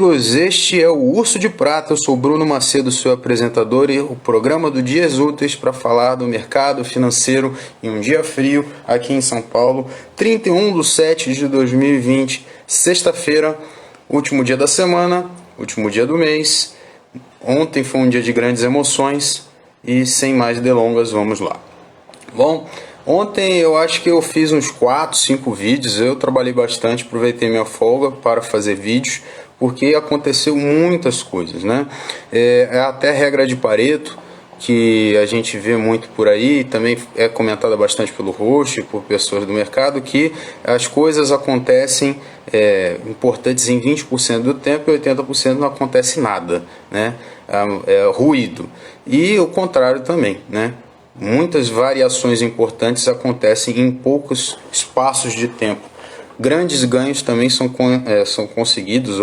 múltiplos, este é o Urso de Prata, eu sou Bruno Macedo, seu apresentador, e o programa do Dias Úteis para falar do mercado financeiro em um dia frio aqui em São Paulo, 31/7/2020, sexta-feira, último dia da semana, último dia do mês. Ontem foi um dia de grandes emoções e sem mais delongas, vamos lá. Bom, ontem eu acho que eu fiz uns 4, 5 vídeos, eu trabalhei bastante, aproveitei minha folga para fazer vídeos, porque aconteceu muitas coisas, né? É até a regra de Pareto, que a gente vê muito por aí, também é comentada bastante pelo host, por pessoas do mercado, que as coisas acontecem importantes em 20% do tempo e 80% não acontece nada, né? Ruído. E o contrário também, né? Muitas variações importantes acontecem em poucos espaços de tempo. Grandes ganhos também são conseguidos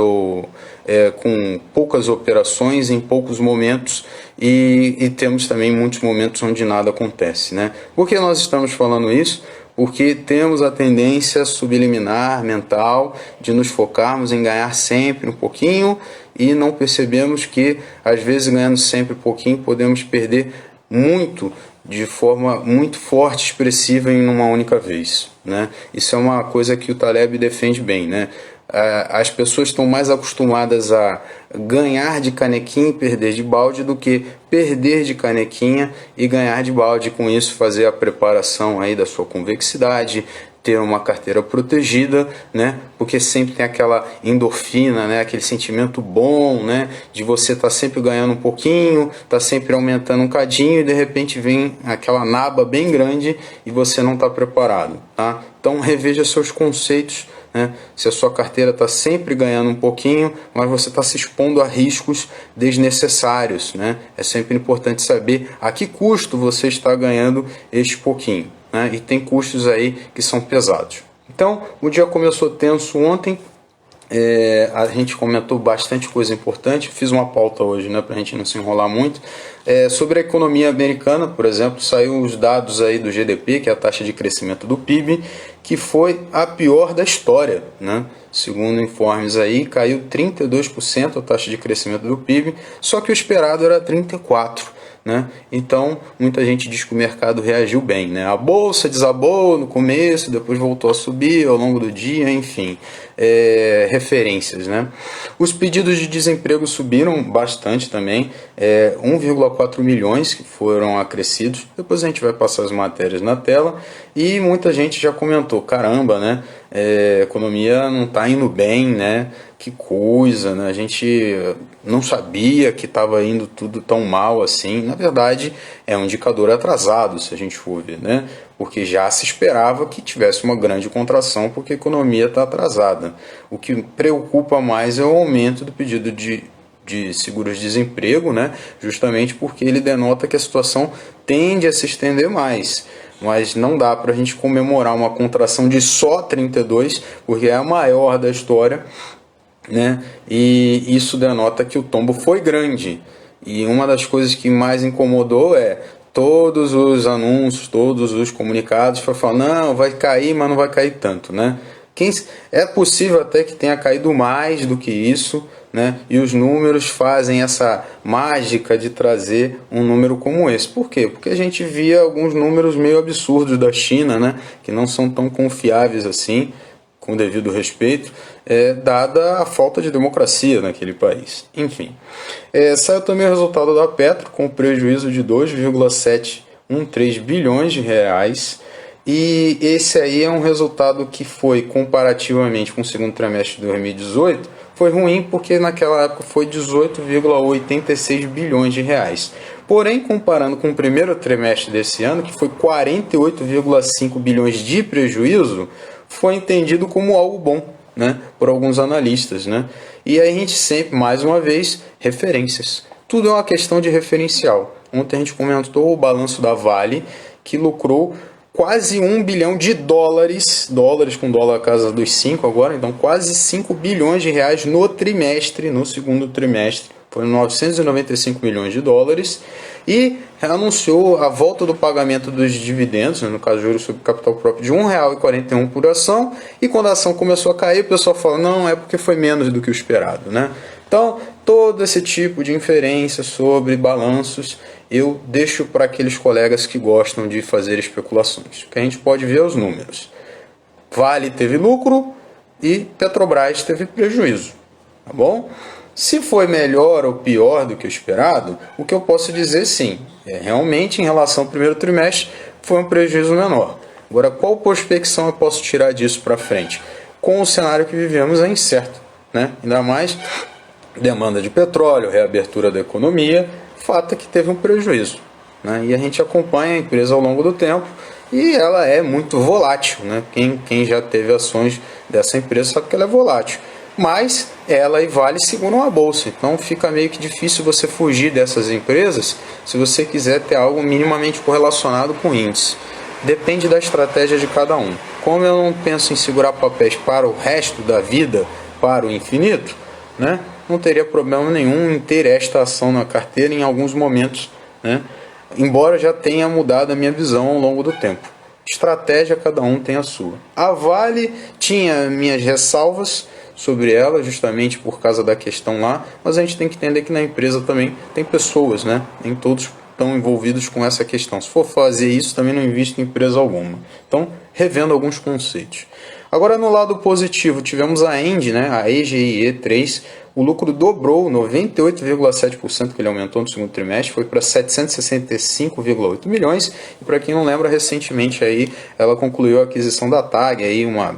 com poucas operações em poucos momentos e temos também muitos momentos onde nada acontece, né? Por que nós estamos falando isso? Porque temos a tendência subliminar mental de nos focarmos em ganhar sempre um pouquinho e não percebemos que às vezes ganhando sempre um pouquinho podemos perder muito de forma muito forte, expressiva em uma única vez, né? Isso é uma coisa que o Taleb defende bem, né? As pessoas estão mais acostumadas a ganhar de canequinha e perder de balde do que perder de canequinha e ganhar de balde. Com isso fazer a preparação aí da sua convexidade, ter uma carteira protegida, né? Porque sempre tem aquela endorfina, né? Aquele sentimento bom, né? De você estar sempre ganhando um pouquinho, tá sempre aumentando um cadinho e de repente vem aquela naba bem grande e você não está preparado, tá? Então reveja seus conceitos, né? Se a sua carteira está sempre ganhando um pouquinho, mas você está se expondo a riscos desnecessários, né? É sempre importante saber a que custo você está ganhando este pouquinho, né? E tem custos aí que são pesados. Então, o dia começou tenso ontem. A gente comentou bastante coisa importante. Fiz uma pauta hoje, né, para a gente não se enrolar muito. Sobre a economia americana, por exemplo, saiu os dados aí do GDP, que é a taxa de crescimento do PIB, que foi a pior da história, né? Segundo informes aí, caiu 32% a taxa de crescimento do PIB, só que o esperado era 34%. Né? Então muita gente diz que o mercado reagiu bem, né? A bolsa desabou no começo, depois voltou a subir ao longo do dia, enfim, referências, né? Os pedidos de desemprego subiram bastante também, 1,4 milhões que foram acrescidos. Depois a gente vai passar as matérias na tela e muita gente já comentou, caramba, né? A economia não está indo bem, né? Que coisa, né? A gente não sabia que estava indo tudo tão mal assim. Na verdade, é um indicador atrasado, se a gente for ver, né? Porque já se esperava que tivesse uma grande contração, porque a economia está atrasada. O que preocupa mais é o aumento do pedido de seguro-desemprego, né? Justamente porque ele denota que a situação tende a se estender mais. Mas não dá para a gente comemorar uma contração de só 32%, porque é a maior da história, né? E isso denota que o tombo foi grande. E uma das coisas que mais incomodou todos os anúncios, todos os comunicados para falar, não, vai cair, mas não vai cair tanto, né? É possível até que tenha caído mais do que isso, né? E os números fazem essa mágica de trazer um número como esse. Por quê? Porque a gente via alguns números meio absurdos da China, né? Que não são tão confiáveis assim, com devido respeito, dada a falta de democracia naquele país. Enfim, saiu também o resultado da Petro, com prejuízo de 2,713 bilhões de reais, e esse aí é um resultado que foi, comparativamente com o segundo trimestre de 2018, foi ruim porque naquela época foi 18,86 bilhões de reais. Porém, comparando com o primeiro trimestre desse ano, que foi 48,5 bilhões de prejuízo, foi entendido como algo bom, né, por alguns analistas, né? E aí a gente sempre, mais uma vez, referências. Tudo é uma questão de referencial. Ontem a gente comentou o balanço da Vale, que lucrou quase 1 bilhão de dólares com dólar a casa dos 5 agora, então quase 5 bilhões de reais no trimestre, no segundo trimestre, foi 995 milhões de dólares, e anunciou a volta do pagamento dos dividendos, né, no caso juros sobre capital próprio, de R$ 1,41 por ação, e quando a ação começou a cair, o pessoal falou, não, é porque foi menos do que o esperado, né? Então, todo esse tipo de inferência sobre balanços eu deixo para aqueles colegas que gostam de fazer especulações. O que a gente pode ver é os números. Vale teve lucro e Petrobras teve prejuízo, tá bom? Se foi melhor ou pior do que o esperado, o que eu posso dizer sim, realmente em relação ao primeiro trimestre foi um prejuízo menor. Agora, qual prospecção eu posso tirar disso para frente? Com o cenário que vivemos é incerto, né? Ainda mais demanda de petróleo, reabertura da economia, fato é que teve um prejuízo, né? E a gente acompanha a empresa ao longo do tempo e ela é muito volátil, né? Quem já teve ações dessa empresa sabe que ela é volátil, mas ela e Vale seguram a bolsa, então fica meio que difícil você fugir dessas empresas se você quiser ter algo minimamente correlacionado com o índice. Depende da estratégia de cada um. Como eu não penso em segurar papéis para o resto da vida, para o infinito, né? Não teria problema nenhum em ter esta ação na carteira em alguns momentos, né? Embora já tenha mudado a minha visão ao longo do tempo. Estratégia, cada um tem a sua. A Vale tinha minhas ressalvas sobre ela, justamente por causa da questão lá, mas a gente tem que entender que na empresa também tem pessoas, né? Nem todos estão envolvidos com essa questão. Se for fazer isso, também não invisto em empresa alguma. Então, revendo alguns conceitos. Agora, no lado positivo, tivemos a ENDE, né? A EGIE3, o lucro dobrou 98,7% que ele aumentou no segundo trimestre, foi para 765,8 milhões. E para quem não lembra, recentemente aí ela concluiu a aquisição da TAG, aí uma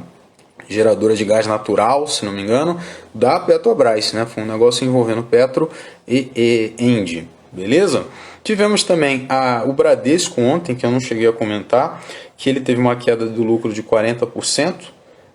geradora de gás natural, se não me engano, da Petrobras, né? Foi um negócio envolvendo Petro e ENDE, beleza? Tivemos também o Bradesco ontem, que eu não cheguei a comentar, que ele teve uma queda do lucro de 40%.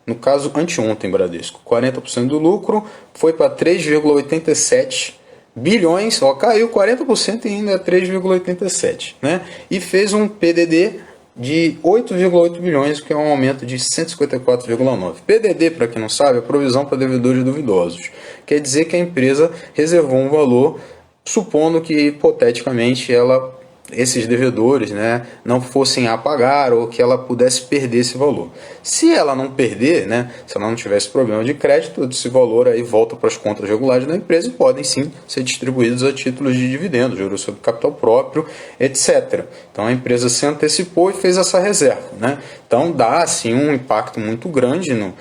No caso, anteontem, Bradesco, 40% do lucro foi para 3,87 bilhões, ó, caiu 40% e ainda é 3,87, né? E fez um PDD de 8,8 bilhões, que é um aumento de 154,9. PDD, para quem não sabe, é provisão para devedores duvidosos. Quer dizer que a empresa reservou um valor, supondo que, hipoteticamente, esses devedores, né, não fossem a pagar ou que ela pudesse perder esse valor. Se ela não perder, né, se ela não tivesse problema de crédito, esse valor aí volta para as contas regulares da empresa e podem sim ser distribuídos a títulos de dividendos, juros sobre capital próprio, etc. Então a empresa se antecipou e fez essa reserva, né? Então dá assim um impacto muito grande no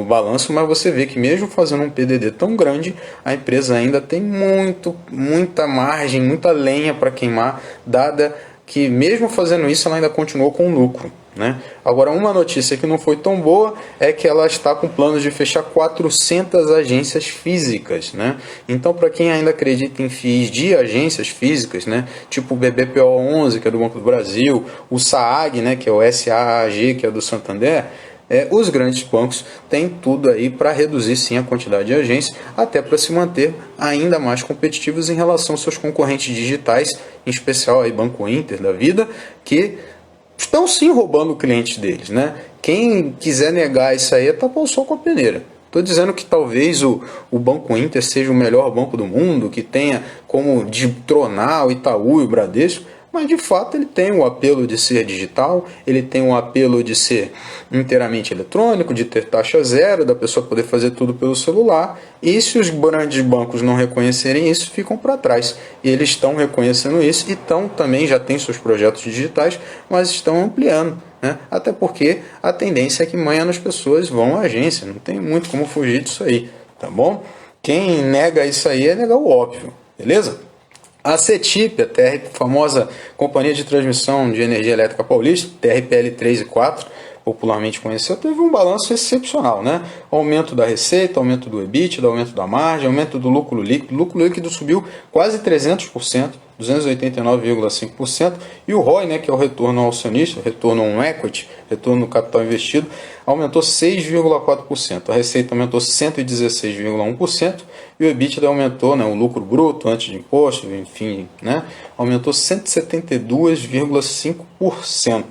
balanço, mas você vê que mesmo fazendo um PDD tão grande, a empresa ainda tem muita margem, muita lenha para queimar, dada que mesmo fazendo isso ela ainda continuou com lucro, né? Agora, uma notícia que não foi tão boa é que ela está com planos de fechar 400 agências físicas, né? Então, para quem ainda acredita em FIIs de agências físicas, né, tipo o BBPO11, que é do Banco do Brasil, o SAAG, né, que é o SAAG, que é do Santander, os grandes bancos têm tudo aí para reduzir sim a quantidade de agências, até para se manter ainda mais competitivos em relação aos seus concorrentes digitais, em especial aí Banco Inter da vida, que estão sim roubando clientes deles, né? Quem quiser negar isso aí tapou o sol com a peneira. Estou dizendo que talvez o Banco Inter seja o melhor banco do mundo, que tenha como destronar o Itaú e o Bradesco, mas de fato ele tem o apelo de ser digital, ele tem o apelo de ser inteiramente eletrônico, de ter taxa zero, da pessoa poder fazer tudo pelo celular, e se os grandes bancos não reconhecerem isso, ficam para trás. E eles estão reconhecendo isso e também já têm seus projetos digitais, mas estão ampliando, né? Até porque a tendência é que amanhã as pessoas vão à agência, não tem muito como fugir disso aí, tá bom? Quem nega isso aí é negar o óbvio, beleza? A CETIP, a famosa Companhia de Transmissão de Energia Elétrica Paulista, TRPL 3 e 4, popularmente conhecida, teve um balanço excepcional, né? Aumento da receita, aumento do EBITDA, aumento da margem, aumento do lucro líquido. O lucro líquido subiu quase 300%, 289,5%, e o ROI, né, que é o retorno ao acionista, retorno on equity, retorno no capital investido, aumentou 6,4%. A receita aumentou 116,1%, e o EBITDA aumentou, né, o lucro bruto antes de imposto, enfim, né, aumentou 172,5%.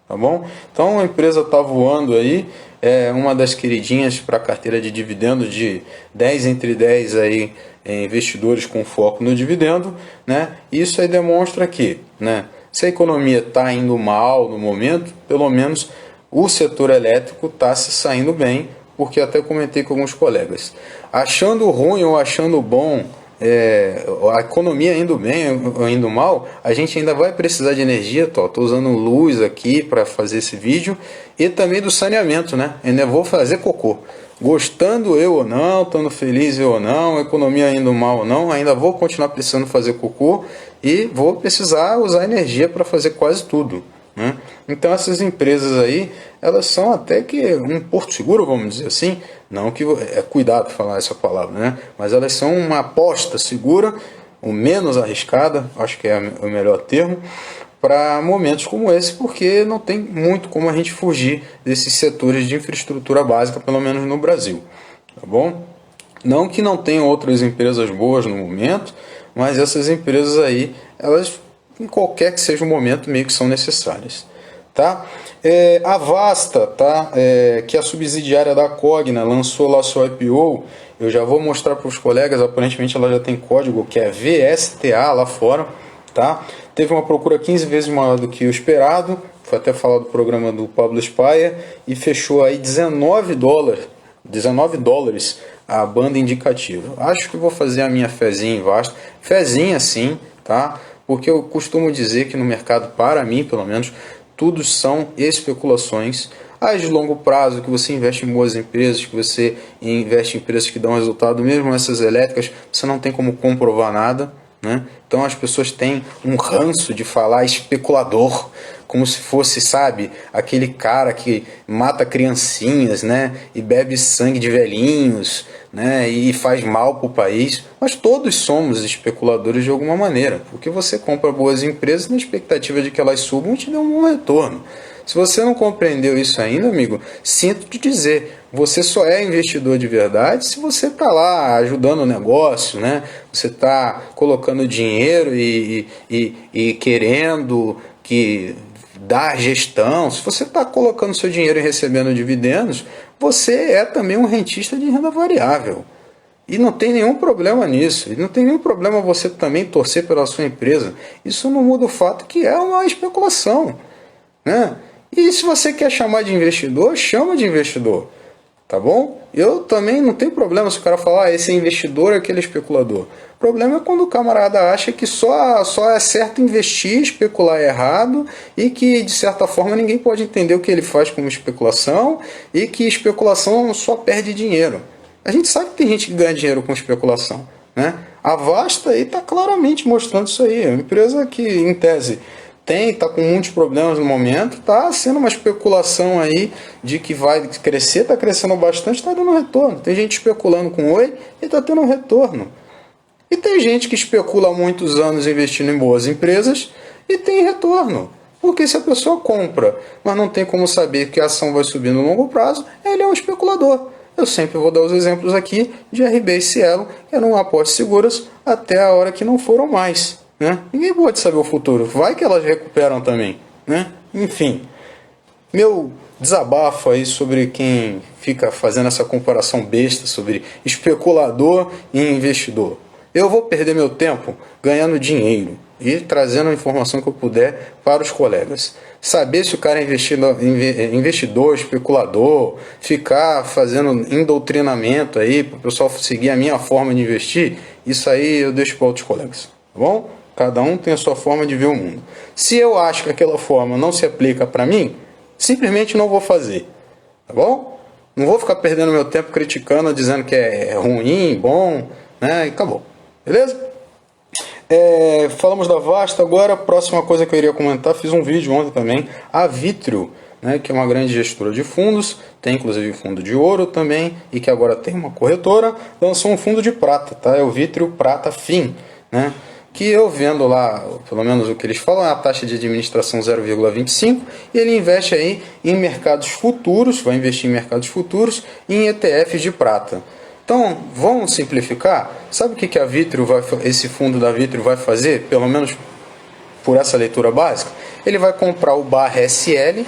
Tá bom? Então a empresa está voando aí, é uma das queridinhas para a carteira de dividendos de 10 entre 10 aí, investidores com foco no dividendo, né? Isso aí demonstra que, né, se a economia está indo mal no momento, pelo menos o setor elétrico está se saindo bem, porque até comentei com alguns colegas. Achando ruim ou achando bom a economia indo bem ou indo mal, a gente ainda vai precisar de energia. Estou usando luz aqui para fazer esse vídeo, e também do saneamento, né? Ainda vou fazer cocô. Gostando eu ou não, estando feliz eu ou não, a economia indo mal ou não, ainda vou continuar precisando fazer cocô e vou precisar usar energia para fazer quase tudo, né? Então essas empresas aí, elas são até que um porto seguro, vamos dizer assim. Não que é cuidado falar essa palavra, né? Mas elas são uma aposta segura, o menos arriscada, acho que é o melhor termo, para momentos como esse, porque não tem muito como a gente fugir desses setores de infraestrutura básica, pelo menos no Brasil, tá bom? Não que não tenham outras empresas boas no momento, mas essas empresas aí, elas, em qualquer que seja o momento, meio que são necessárias, tá? A Vasta, tá? Que é a subsidiária da Cogna, lançou lá seu IPO. Eu já vou mostrar para os colegas, aparentemente ela já tem código, que é VSTA lá fora, tá? Teve uma procura 15 vezes maior do que o esperado, foi até falar do programa do Pablo Spaia, e fechou aí 19 dólares a banda indicativa. Acho que vou fazer a minha fezinha em Vasta, fezinha sim, tá? Porque eu costumo dizer que no mercado, para mim pelo menos, tudo são especulações. As de longo prazo, que você investe em boas empresas, que você investe em empresas que dão resultado, mesmo essas elétricas, você não tem como comprovar nada, né? Então as pessoas têm um ranço de falar especulador, como se fosse, sabe, aquele cara que mata criancinhas, né, e bebe sangue de velhinhos, né, e faz mal para o país. Mas todos somos especuladores de alguma maneira, porque você compra boas empresas na expectativa de que elas subam e te dêem um bom retorno. Se você não compreendeu isso ainda, amigo, sinto te dizer, você só é investidor de verdade se você está lá ajudando o negócio, né? Você está colocando dinheiro e querendo que dar gestão. Se você está colocando seu dinheiro e recebendo dividendos, você é também um rentista de renda variável. E não tem nenhum problema nisso. E não tem nenhum problema você também torcer pela sua empresa. Isso não muda o fato que é uma especulação, né? E se você quer chamar de investidor, chama de investidor, tá bom? Eu também não tenho problema se o cara falar, esse é investidor, aquele é especulador. O problema é quando o camarada acha que só é certo investir, especular é errado, e que, de certa forma, ninguém pode entender o que ele faz como especulação, e que especulação só perde dinheiro. A gente sabe que tem gente que ganha dinheiro com especulação, né? A Vasta aí está claramente mostrando isso aí. É uma empresa que, em tese, está com muitos problemas no momento, está sendo uma especulação aí de que vai crescer, está crescendo bastante, está dando retorno. Tem gente especulando com oi e está tendo um retorno. E tem gente que especula há muitos anos investindo em boas empresas e tem retorno. Porque se a pessoa compra, mas não tem como saber que a ação vai subir no longo prazo, ele é um especulador. Eu sempre vou dar os exemplos aqui de RB e Cielo, que eram apostas seguras até a hora que não foram mais, né? Ninguém pode saber o futuro, vai que elas recuperam também, né? Enfim, meu desabafo aí sobre quem fica fazendo essa comparação besta sobre especulador e investidor. Eu vou perder meu tempo ganhando dinheiro e trazendo a informação que eu puder para os colegas. Saber se o cara é investidor, especulador, ficar fazendo endoctrinamento aí para o pessoal seguir a minha forma de investir, isso aí eu deixo para outros colegas, tá bom? Cada um tem a sua forma de ver o mundo. Se eu acho que aquela forma não se aplica para mim, simplesmente não vou fazer, tá bom? Não vou ficar perdendo meu tempo criticando, dizendo que é ruim, bom, né? E acabou. Beleza? Falamos da Vasta, agora a próxima coisa que eu iria comentar, fiz um vídeo ontem também, a Vitrio, né, que é uma grande gestora de fundos, tem inclusive fundo de ouro também, e que agora tem uma corretora, lançou um fundo de prata, tá? É o Vitrio Prata Fin, né? Que eu vendo lá, pelo menos o que eles falam, a taxa de administração 0,25, e ele investe aí em mercados futuros, vai investir em mercados futuros e em ETFs de prata. Então, vamos simplificar? Sabe o que a Vitrio esse fundo da Vitrio vai fazer, pelo menos por essa leitura básica? Ele vai comprar o BAR SL,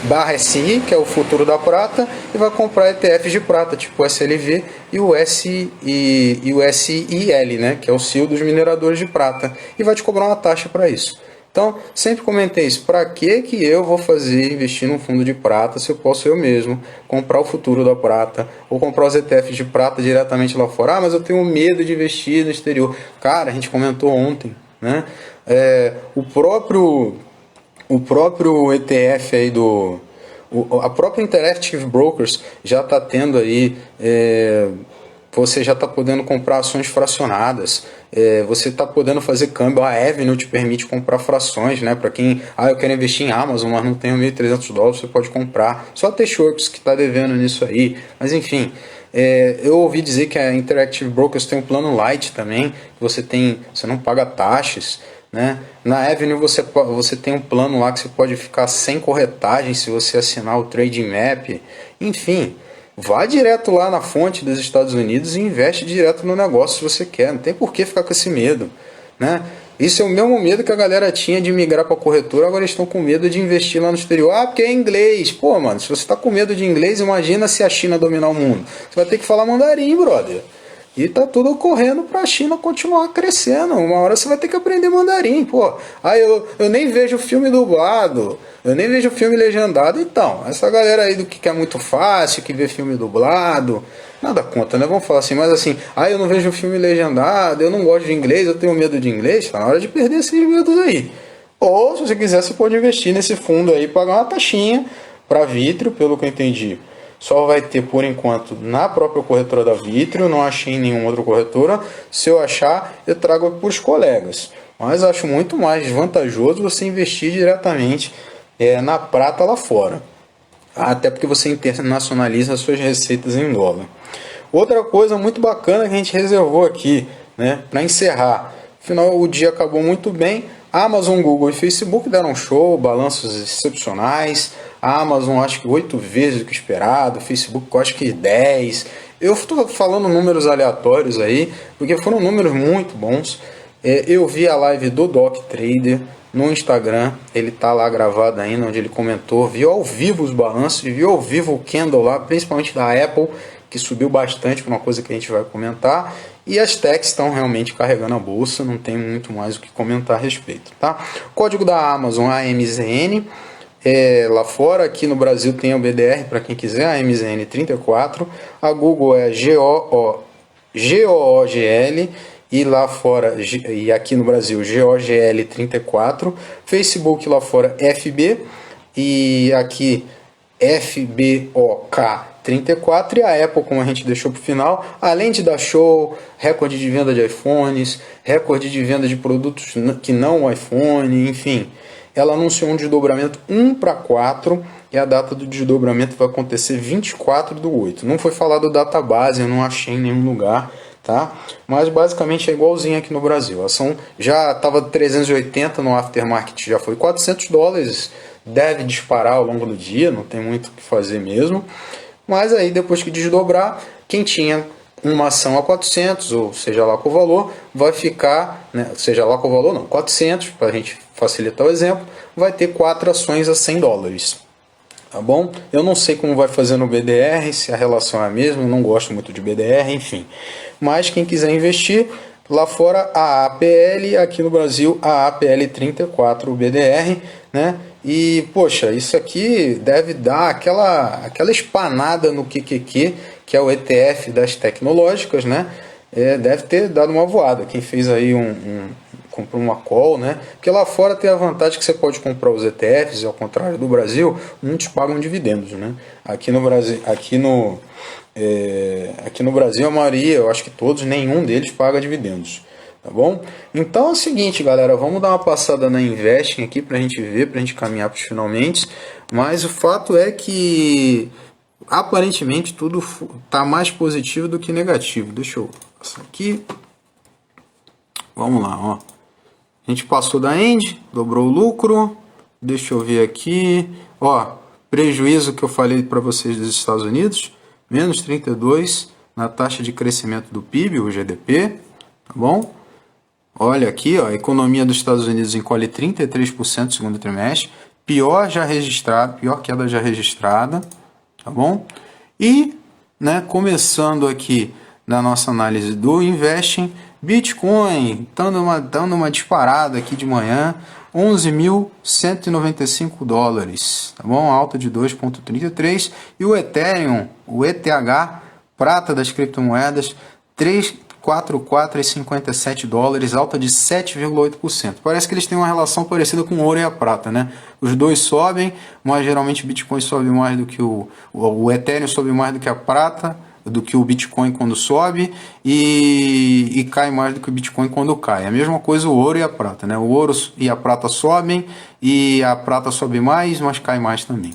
barra SI, que é o futuro da prata, e vai comprar ETFs de prata, tipo o SLV e o SIL, né, que é o SIL dos mineradores de prata, e vai te cobrar uma taxa para isso. Então, sempre comentei isso, para que eu vou investir num fundo de prata se eu posso eu mesmo comprar o futuro da prata, ou comprar os ETFs de prata diretamente lá fora? Ah, mas eu tenho medo de investir no exterior. Cara, a gente comentou ontem, né? O próprio ETF aí a própria Interactive Brokers já está tendo aí, você já está podendo comprar ações fracionadas, você está podendo fazer câmbio, a Avenue te permite comprar frações, né? Para quem, eu quero investir em Amazon, mas não tenho $1.300, você pode comprar. Só a T-Shorts que está devendo nisso aí, mas enfim. Eu ouvi dizer que a Interactive Brokers tem um plano Lite também, que você não paga taxas, né? Na Avenue você tem um plano lá que você pode ficar sem corretagem se você assinar o Trading Map. Enfim, vá direto lá na fonte dos Estados Unidos e investe direto no negócio se você quer. Não tem por que ficar com esse medo, né? Isso é o mesmo medo que a galera tinha de migrar para a corretora, agora eles estão com medo de investir lá no exterior. Ah, porque é inglês. Pô, mano, se você está com medo de inglês, imagina se a China dominar o mundo. Você vai ter que falar mandarim, brother. E tá tudo correndo para a China continuar crescendo. Uma hora você vai ter que aprender mandarim, pô. Eu nem vejo filme dublado, eu nem vejo filme legendado. Então, essa galera aí do que é muito fácil, que vê filme dublado, nada contra, né? Vamos falar assim, mas assim, eu não vejo filme legendado, eu não gosto de inglês, eu tenho medo de inglês. Tá na hora de perder esses medos aí. Ou, se você quiser, você pode investir nesse fundo aí, pagar uma taxinha para Vitrio, pelo que eu entendi. Só vai ter por enquanto na própria corretora da Vitrio, não achei em nenhuma outra corretora. Se eu achar, eu trago para os colegas. Mas acho muito mais vantajoso você investir diretamente na prata lá fora. Até porque você internacionaliza as suas receitas em dólar. Outra coisa muito bacana que a gente reservou aqui, né, para encerrar. Afinal, o dia acabou muito bem. Amazon, Google e Facebook deram show, balanços excepcionais. A Amazon acho que 8 vezes o que esperado, Facebook acho que 10. Eu estou falando números aleatórios aí, porque foram números muito bons. Eu vi a live do Doc Trader no Instagram, ele tá lá gravado ainda, onde ele comentou, viu ao vivo os balanços, viu ao vivo o candle lá, principalmente da Apple, que subiu bastante, por uma coisa que a gente vai comentar. E as techs estão realmente carregando a bolsa, não tem muito mais o que comentar a respeito, tá? O código da Amazon, AMZN, lá fora, aqui no Brasil tem o BDR, para quem quiser, AMZN 34, a Google é GOOGL, e lá fora, e aqui no Brasil, GOGL 34, Facebook lá fora, FB, e aqui FBOK 34, e a Apple, como a gente deixou para o final, além de dar show, recorde de venda de iPhones, recorde de venda de produtos que não o iPhone, enfim, ela anunciou um desdobramento 1/4, e a data do desdobramento vai acontecer 24/8. Não foi falado data base, eu não achei em nenhum lugar, tá? Mas basicamente é igualzinho aqui no Brasil. A ação já estava 380 no aftermarket, já foi $400, deve disparar ao longo do dia, não tem muito o que fazer mesmo. Mas aí depois que desdobrar, quem tinha uma ação a 400, ou seja lá qual o valor, vai ficar, né, seja lá qual o valor não, 400, para a gente facilitar o exemplo, vai ter 4 ações a $100. Tá bom? Eu não sei como vai fazer no BDR, se a relação é a mesma, eu não gosto muito de BDR, enfim. Mas quem quiser investir, lá fora a APL, aqui no Brasil a APL 34 BDR, né? E, poxa, isso aqui deve dar aquela espanada no QQQ, que é o ETF das tecnológicas, né? Deve ter dado uma voada. Quem fez aí comprou uma call, né? Porque lá fora tem a vantagem que você pode comprar os ETFs, e ao contrário do Brasil, muitos pagam dividendos, né? Aqui no Brasil, aqui no Brasil a maioria, eu acho que todos, nenhum deles paga dividendos. Tá bom? Então é o seguinte, galera, vamos dar uma passada na Investing aqui pra gente ver, pra gente caminhar pros finalmente. Mas o fato é que aparentemente tudo tá mais positivo do que negativo. Deixa eu passar aqui. Vamos lá, ó. A gente passou da End, dobrou o lucro. Deixa eu ver aqui. Ó, prejuízo que eu falei para vocês dos Estados Unidos, menos 32 na taxa de crescimento do PIB, o GDP, tá bom? Olha aqui, ó, a economia dos Estados Unidos encolhe 33% no segundo trimestre, pior queda já registrada, tá bom? E, né, começando aqui na nossa análise do Investing, Bitcoin dando uma disparada aqui de manhã, 11.195 dólares, tá bom? Alta de 2,33. E o Ethereum, o ETH, prata das criptomoedas, 344,57 dólares, alta de 7,8%. Parece que eles têm uma relação parecida com o ouro e a prata, né? Os dois sobem, mas geralmente o Bitcoin sobe mais do que o Ethereum sobe mais do que a prata, do que o Bitcoin quando sobe, e cai mais do que o Bitcoin quando cai. A mesma coisa o ouro e a prata, né? O ouro e a prata sobem, e a prata sobe mais, mas cai mais também.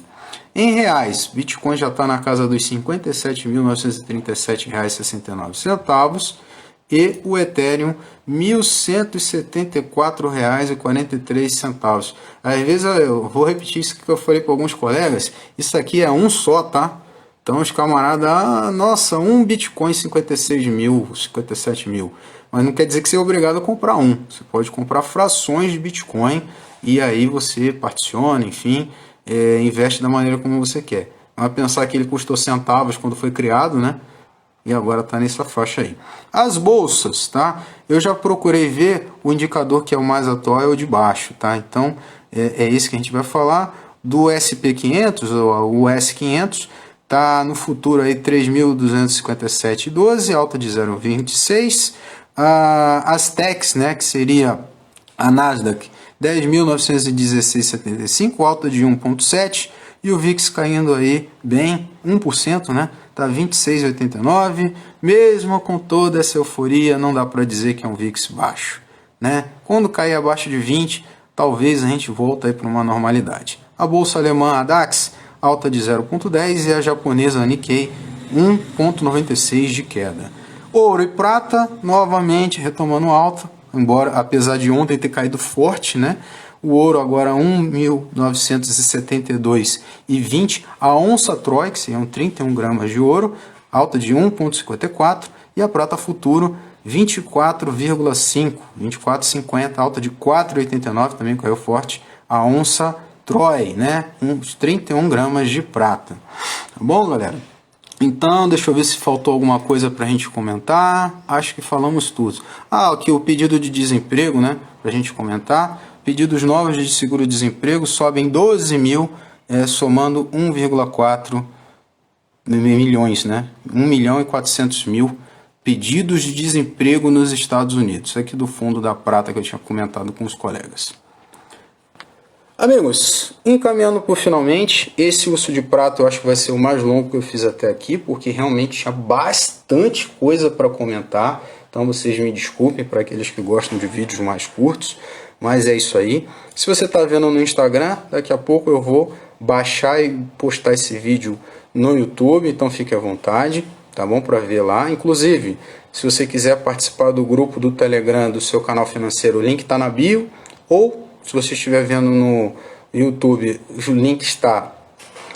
Em reais, Bitcoin já está na casa dos R$ 57.937,69 e o Ethereum R$ 1.174,43. Às vezes eu vou repetir isso que eu falei para alguns colegas, isso aqui é um só, tá? Então os camaradas, nossa, um Bitcoin 56 mil, 57 mil. Mas não quer dizer que você é obrigado a comprar um. Você pode comprar frações de Bitcoin e aí você particiona, enfim, investe da maneira como você quer. Vai pensar que ele custou centavos quando foi criado, né? E agora está nessa faixa aí. As bolsas, tá? Eu já procurei ver o indicador que é o mais atual é o de baixo, tá? Então é isso que a gente vai falar. Do SP500, o S500, tá no futuro aí 3.257,12, alta de 0,26. As techs, né, que seria a Nasdaq, 10.916,75, alta de 1,7, e o VIX caindo aí bem, 1%, né? Tá 26,89. Mesmo com toda essa euforia, não dá para dizer que é um VIX baixo, né? Quando cair abaixo de 20, talvez a gente volte aí para uma normalidade. A bolsa alemã, a DAX, alta de 0,10, e a japonesa, a Nikkei, 1,96 de queda. Ouro e prata, novamente retomando alta, apesar de ontem ter caído forte, né? O ouro agora 1.972,20 a onça Troy, que seriam 31 gramas de ouro, alta de 1,54, e a prata futuro 24,50, alta de 4,89, também caiu forte, a onça Troy, né? Uns 31 gramas de prata. Tá bom, galera? Então, deixa eu ver se faltou alguma coisa para a gente comentar. Acho que falamos tudo. Aqui o pedido de desemprego, né? Para a gente comentar. Pedidos novos de seguro-desemprego sobem 12 mil, somando 1,4 milhões, né? 1.400.000 pedidos de desemprego nos Estados Unidos. Isso aqui do fundo da prata que eu tinha comentado com os colegas. Amigos, encaminhando por finalmente, esse urso de prata eu acho que vai ser o mais longo que eu fiz até aqui, porque realmente tinha bastante coisa para comentar, então vocês me desculpem para aqueles que gostam de vídeos mais curtos, mas é isso aí. Se você está vendo no Instagram, daqui a pouco eu vou baixar e postar esse vídeo no YouTube, então fique à vontade, tá bom, para ver lá. Inclusive, se você quiser participar do grupo do Telegram do seu canal financeiro, o link está na bio, ou se você estiver vendo no YouTube, o link está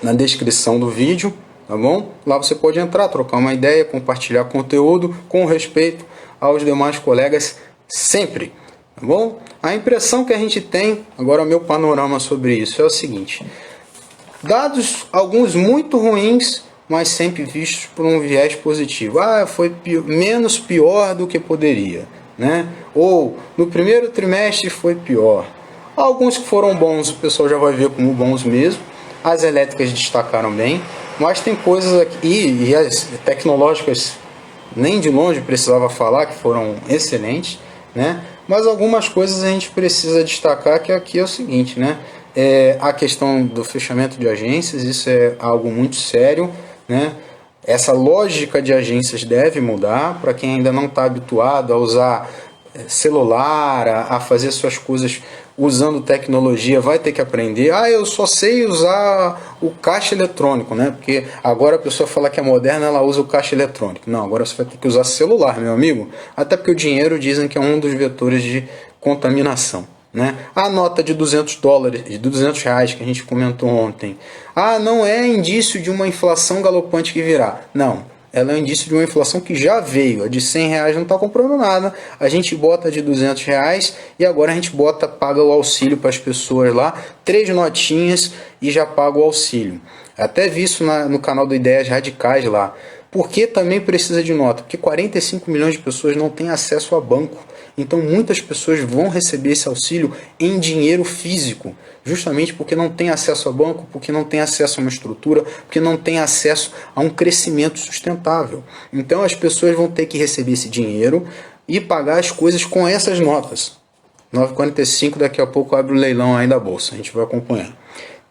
na descrição do vídeo, tá bom? Lá você pode entrar, trocar uma ideia, compartilhar conteúdo com respeito aos demais colegas sempre, tá bom? A impressão que a gente tem, agora o meu panorama sobre isso é o seguinte: dados alguns muito ruins, mas sempre vistos por um viés positivo. Foi menos pior do que poderia, né? Ou no primeiro trimestre foi pior. Alguns que foram bons, o pessoal já vai ver como bons mesmo. As elétricas destacaram bem, mas tem coisas aqui, e as tecnológicas nem de longe precisava falar, que foram excelentes, né? Mas algumas coisas a gente precisa destacar, que aqui é o seguinte, né? A questão do fechamento de agências, isso é algo muito sério, né? Essa lógica de agências deve mudar. Para quem ainda não está habituado a usar celular, a fazer suas coisas usando tecnologia, vai ter que aprender. Eu só sei usar o caixa eletrônico, né? Porque agora a pessoa fala que é moderna, ela usa o caixa eletrônico. Não, agora você vai ter que usar celular, meu amigo. Até porque o dinheiro dizem que é um dos vetores de contaminação, né? A nota de $200, de R$200 que a gente comentou ontem. Não é indício de uma inflação galopante que virá. Não. ela é um indício de uma inflação que já veio. A de R$100 não está comprando nada, a gente bota a de R$200 e agora a gente paga o auxílio para as pessoas lá, 3 notinhas e já paga o auxílio. Até vi isso no canal do Ideias Radicais lá. Por que também precisa de nota? Porque 45 milhões de pessoas não têm acesso a banco. Então muitas pessoas vão receber esse auxílio em dinheiro físico, justamente porque não tem acesso a banco, porque não tem acesso a uma estrutura, porque não tem acesso a um crescimento sustentável. Então as pessoas vão ter que receber esse dinheiro e pagar as coisas com essas notas. 9h45, daqui a pouco abre o leilão aí da bolsa, a gente vai acompanhar.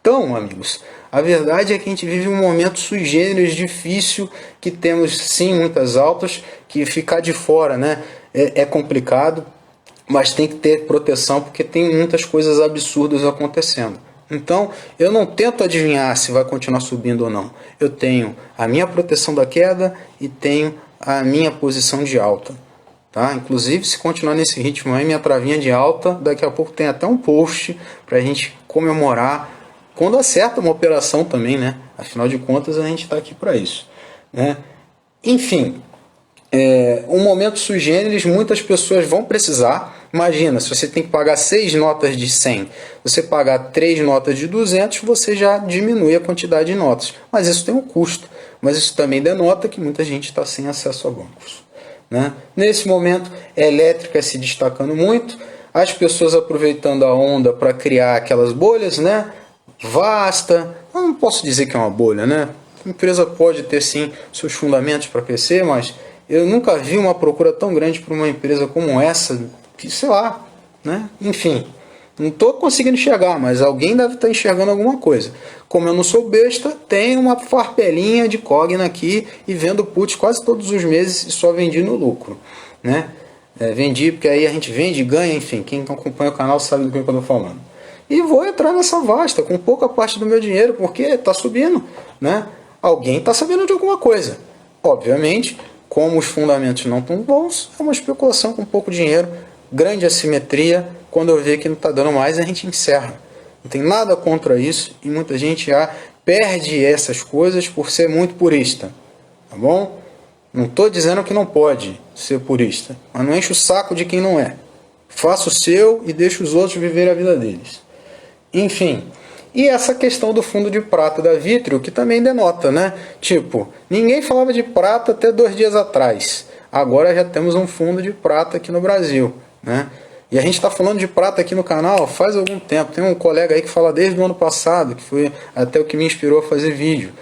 Então, amigos, a verdade é que a gente vive um momento sui generis difícil, que temos sim muitas altas, que ficar de fora, né, é complicado, mas tem que ter proteção porque tem muitas coisas absurdas acontecendo. Então, eu não tento adivinhar se vai continuar subindo ou não. Eu tenho a minha proteção da queda e tenho a minha posição de alta. Tá? Inclusive, se continuar nesse ritmo aí, minha travinha de alta, daqui a pouco tem até um post para a gente comemorar quando acerta uma operação também, né? Afinal de contas, a gente está aqui para isso, né? Enfim, um momento sui generis, muitas pessoas vão precisar. Imagina, se você tem que pagar 6 notas de 100, você pagar 3 notas de 200, você já diminui a quantidade de notas. Mas isso tem um custo. Mas isso também denota que muita gente está sem acesso a bancos, né? Nesse momento, a elétrica se destacando muito, as pessoas aproveitando a onda para criar aquelas bolhas, né? Vasta, eu não posso dizer que é uma bolha, né? A empresa pode ter sim seus fundamentos para crescer, mas eu nunca vi uma procura tão grande por uma empresa como essa, que sei lá, né? Enfim, não estou conseguindo enxergar, mas alguém deve estar enxergando alguma coisa. Como eu não sou besta, tem uma farpelinha de Cogna aqui e vendo put quase todos os meses e só vendi no lucro, né? Vendi porque aí a gente vende e ganha, enfim, quem acompanha o canal sabe do que eu estou falando. E vou entrar nessa Vasta com pouca parte do meu dinheiro, porque está subindo, né? Alguém está sabendo de alguma coisa. Obviamente, como os fundamentos não estão bons, é uma especulação com pouco dinheiro, grande assimetria. Quando eu ver que não está dando mais, a gente encerra. Não tem nada contra isso e muita gente já perde essas coisas por ser muito purista, tá bom? Não estou dizendo que não pode ser purista, mas não enche o saco de quem não é. Faça o seu e deixe os outros viver a vida deles. Enfim, e essa questão do fundo de prata da Vitrio, que também denota, né? Tipo, ninguém falava de prata até 2 dias atrás. Agora já temos um fundo de prata aqui no Brasil, né? E a gente está falando de prata aqui no canal faz algum tempo. Tem um colega aí que fala desde o ano passado, que foi até o que me inspirou a fazer vídeo,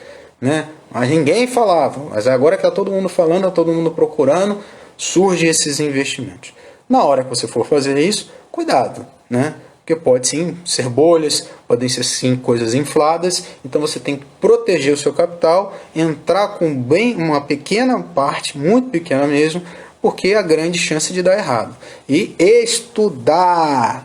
né? Mas ninguém falava. Mas agora que está todo mundo falando, está todo mundo procurando, surgem esses investimentos. Na hora que você for fazer isso, cuidado, né? Porque pode sim ser bolhas, podem ser sim coisas infladas, então você tem que proteger o seu capital, entrar com bem uma pequena parte, muito pequena mesmo, porque há grande chance de dar errado. E estudar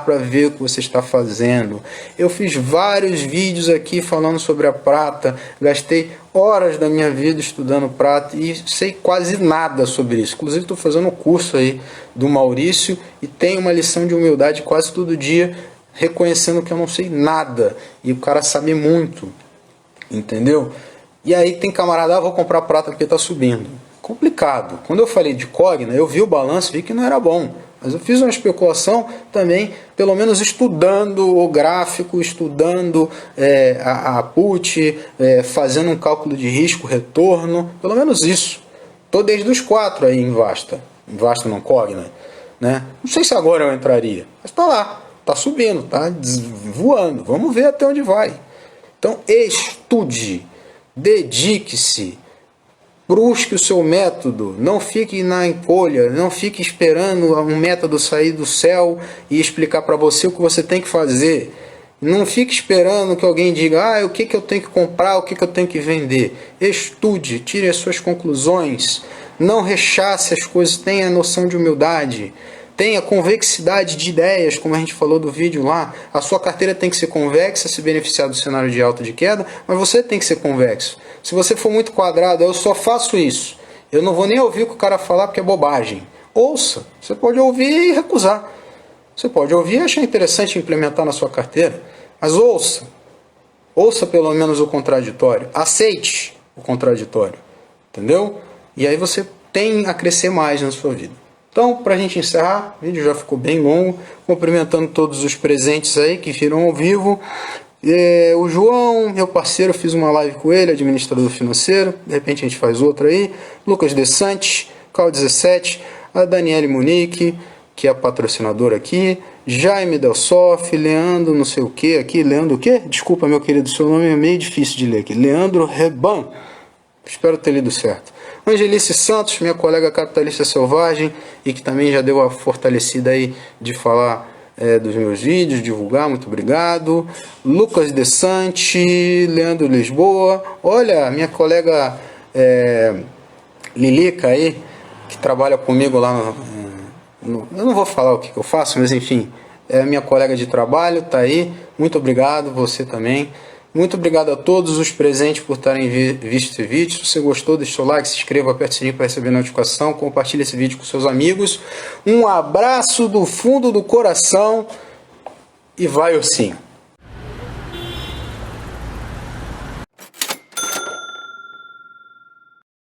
para ver o que você está fazendo. Eu fiz vários vídeos aqui falando sobre a prata, gastei horas da minha vida estudando prata e sei quase nada sobre isso. Inclusive estou fazendo um curso aí do Maurício e tenho uma lição de humildade quase todo dia, reconhecendo que eu não sei nada e o cara sabe muito, entendeu? E aí tem camarada, vou comprar prata porque está subindo. Complicado. Quando eu falei de Cogna, eu vi o balanço, vi que não era bom. Mas eu fiz uma especulação também, pelo menos estudando o gráfico, estudando a put, fazendo um cálculo de risco, retorno, pelo menos isso. Estou desde os 4 aí em Vasta não Cogna, né? Não sei se agora eu entraria, mas está lá, está subindo, está voando. Vamos ver até onde vai. Então estude, dedique-se, busque o seu método, não fique na encolha, não fique esperando um método sair do céu e explicar para você o que você tem que fazer. Não fique esperando que alguém diga, o que eu tenho que comprar, o que eu tenho que vender. Estude, tire as suas conclusões, não rechace as coisas, tenha noção de humildade. Tenha convexidade de ideias, como a gente falou do vídeo lá. A sua carteira tem que ser convexa, se beneficiar do cenário de alta e de queda, mas você tem que ser convexo. Se você for muito quadrado, eu só faço isso. Eu não vou nem ouvir o que o cara falar porque é bobagem. Ouça. Você pode ouvir e recusar. Você pode ouvir e achar interessante implementar na sua carteira, mas ouça. Ouça pelo menos o contraditório. Aceite o contraditório, entendeu? E aí você tem a crescer mais na sua vida. Então, para a gente encerrar, o vídeo já ficou bem longo, cumprimentando todos os presentes aí que viram ao vivo. O João, meu parceiro, fiz uma live com ele, administrador financeiro, de repente a gente faz outra aí. Lucas De Santos, Cal17, a Daniele Munique, que é a patrocinadora aqui, Jaime Delsoff, Leandro não sei o que aqui, Leandro o quê? Desculpa, meu querido, seu nome é meio difícil de ler aqui, Leandro Reban, espero ter lido certo. Angelice Santos, minha colega capitalista selvagem, e que também já deu a fortalecida aí de falar dos meus vídeos, divulgar, muito obrigado. Lucas De Santi, Leandro Lisboa, olha, minha colega Lilica aí, que trabalha comigo lá eu não vou falar o que eu faço, mas enfim, é minha colega de trabalho, tá aí, muito obrigado, você também. Muito obrigado a todos os presentes por terem visto esse vídeo. Se você gostou, deixa o seu like, se inscreva, aperte o sininho para receber notificação, compartilhe esse vídeo com seus amigos. Um abraço do fundo do coração e vai ursinho!